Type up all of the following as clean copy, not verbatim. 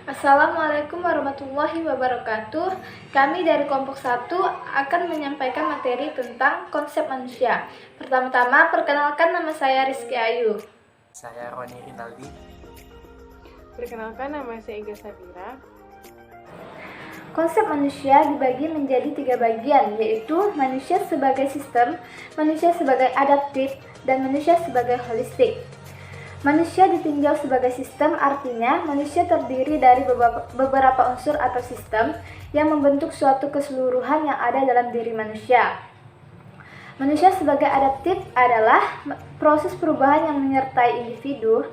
Assalamualaikum warahmatullahi wabarakatuh. Kami dari kelompok 1 akan menyampaikan materi tentang konsep manusia. Pertama-tama, perkenalkan, nama saya Rizky Ayu. Saya Roni Rinaldi. Perkenalkan, nama saya Iga Sabira. Konsep manusia dibagi menjadi 3 bagian, yaitu manusia sebagai sistem, manusia sebagai adaptif, dan manusia sebagai holistik. Manusia ditinjau sebagai sistem, artinya manusia terdiri dari beberapa unsur atau sistem yang membentuk suatu keseluruhan yang ada dalam diri manusia. Manusia sebagai adaptif adalah proses perubahan yang menyertai individu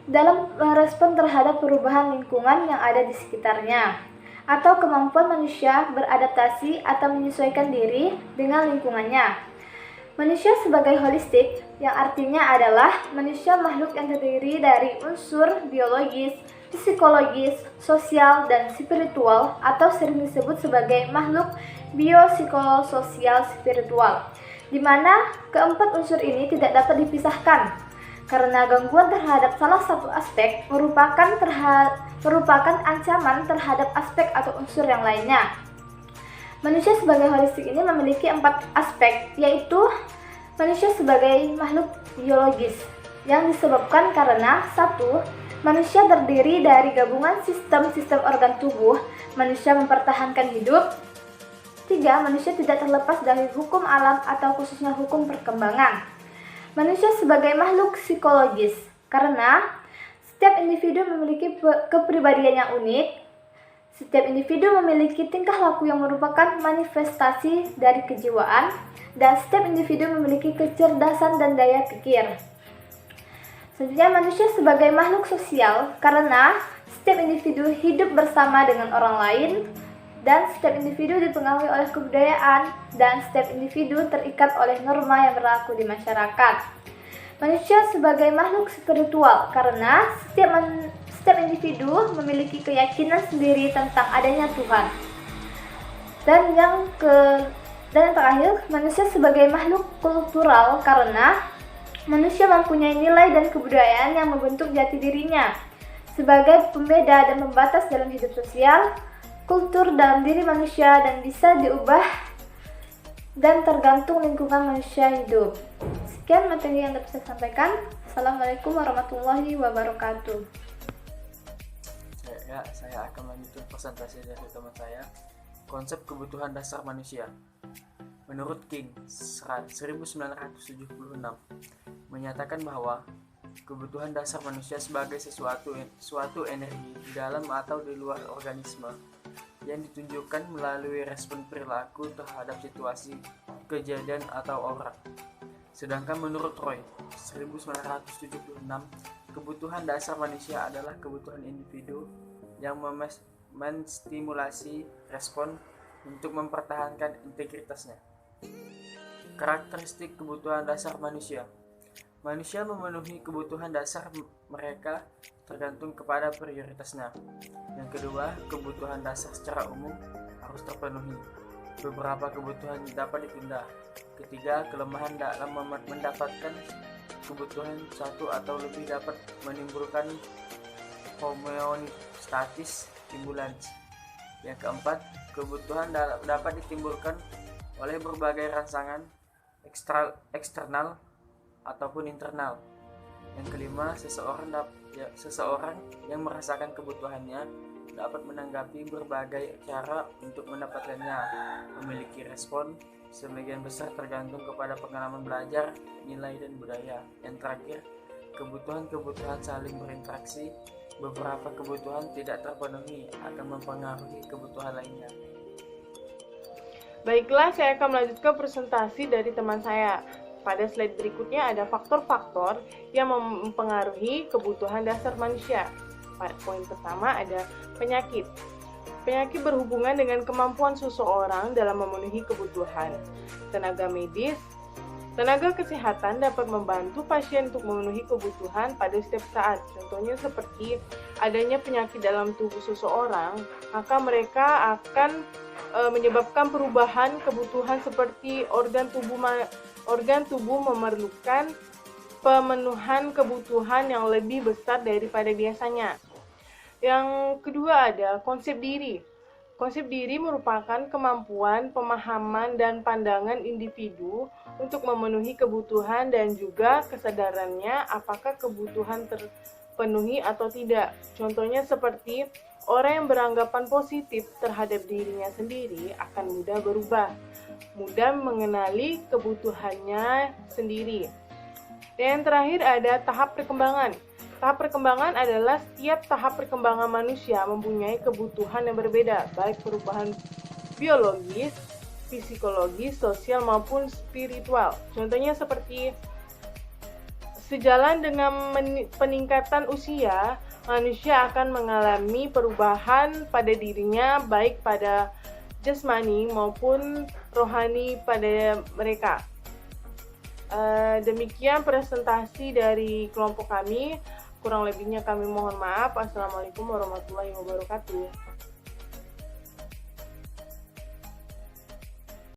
dalam merespon terhadap perubahan lingkungan yang ada di sekitarnya, atau kemampuan manusia beradaptasi atau menyesuaikan diri dengan lingkungannya. Manusia sebagai holistik, yang artinya adalah manusia makhluk yang terdiri dari unsur biologis, psikologis, sosial, dan spiritual, atau sering disebut sebagai makhluk biopsikososial spiritual, di mana keempat unsur ini tidak dapat dipisahkan, karena gangguan terhadap salah satu aspek merupakan ancaman terhadap aspek atau unsur yang lainnya. Manusia sebagai holistik ini memiliki 4 aspek, yaitu manusia sebagai makhluk biologis, yang disebabkan karena 1. Manusia terdiri dari gabungan sistem-sistem organ tubuh, manusia mempertahankan hidup. 3. Manusia tidak terlepas dari hukum alam atau khususnya hukum perkembangan. Manusia sebagai makhluk psikologis, karena setiap individu memiliki kepribadian yang unik. Setiap individu memiliki tingkah laku yang merupakan manifestasi dari kejiwaan, dan setiap individu memiliki kecerdasan dan daya pikir. Selanjutnya, manusia sebagai makhluk sosial, karena setiap individu hidup bersama dengan orang lain, dan setiap individu dipengaruhi oleh kebudayaan, dan setiap individu terikat oleh norma yang berlaku di masyarakat. Manusia sebagai makhluk spiritual, karena setiap individu memiliki keyakinan sendiri tentang adanya Tuhan. Dan yang terakhir, manusia sebagai makhluk kultural, karena manusia mempunyai nilai dan kebudayaan yang membentuk jati dirinya sebagai pembeda dan pembatas dalam hidup sosial, kultur dalam diri manusia, dan bisa diubah dan tergantung lingkungan manusia hidup. Sekian materi yang dapat saya sampaikan. Assalamualaikum warahmatullahi wabarakatuh. Saya akan melanjutkan presentasi dari teman saya. Konsep kebutuhan dasar manusia. Menurut King 1976 menyatakan bahwa kebutuhan dasar manusia sebagai suatu energi di dalam atau di luar organisme yang ditunjukkan melalui respon perilaku terhadap situasi, kejadian, atau orang. Sedangkan menurut Roy 1976, kebutuhan dasar manusia adalah kebutuhan individu yang menstimulasi respon untuk mempertahankan integritasnya. Karakteristik kebutuhan dasar manusia. Manusia memenuhi kebutuhan dasar mereka tergantung kepada prioritasnya. Yang kedua, kebutuhan dasar secara umum harus terpenuhi. Beberapa kebutuhan dapat ditunda. Ketiga, kelemahan dalam mendapatkan kebutuhan satu atau lebih dapat menimbulkan homeostatis imbalance. Yang keempat, kebutuhan dapat ditimbulkan oleh berbagai rangsangan eksternal ataupun internal. Yang kelima, seseorang yang merasakan kebutuhannya dapat menanggapi berbagai cara untuk mendapatkannya. Memiliki respon sebagian besar tergantung kepada pengalaman belajar, nilai, dan budaya. Yang terakhir, kebutuhan saling berinteraksi. Beberapa kebutuhan tidak terpenuhi akan mempengaruhi kebutuhan lainnya. Baiklah, saya akan melanjutkan presentasi dari teman saya. Pada slide berikutnya ada faktor-faktor yang mempengaruhi kebutuhan dasar manusia. Pada poin pertama ada penyakit. Penyakit berhubungan dengan kemampuan seseorang dalam memenuhi kebutuhan. Tenaga medis, tenaga kesehatan dapat membantu pasien untuk memenuhi kebutuhan pada setiap saat. Contohnya seperti adanya penyakit dalam tubuh seseorang, maka mereka akan menyebabkan perubahan kebutuhan seperti organ tubuh memerlukan pemenuhan kebutuhan yang lebih besar daripada biasanya. Yang kedua ada konsep diri. Konsep diri merupakan kemampuan, pemahaman, dan pandangan individu untuk memenuhi kebutuhan dan juga kesadarannya apakah kebutuhan terpenuhi atau tidak. Contohnya seperti orang yang beranggapan positif terhadap dirinya sendiri akan mudah berubah, mudah mengenali kebutuhannya sendiri. Dan yang terakhir ada tahap perkembangan. Tahap perkembangan adalah setiap tahap perkembangan manusia mempunyai kebutuhan yang berbeda, baik perubahan biologis, psikologis, sosial maupun spiritual. Contohnya seperti sejalan dengan peningkatan usia, manusia akan mengalami perubahan pada dirinya baik pada jasmani maupun rohani pada mereka. Demikian presentasi dari kelompok kami. Kurang lebihnya kami mohon maaf. Assalamualaikum warahmatullahi wabarakatuh.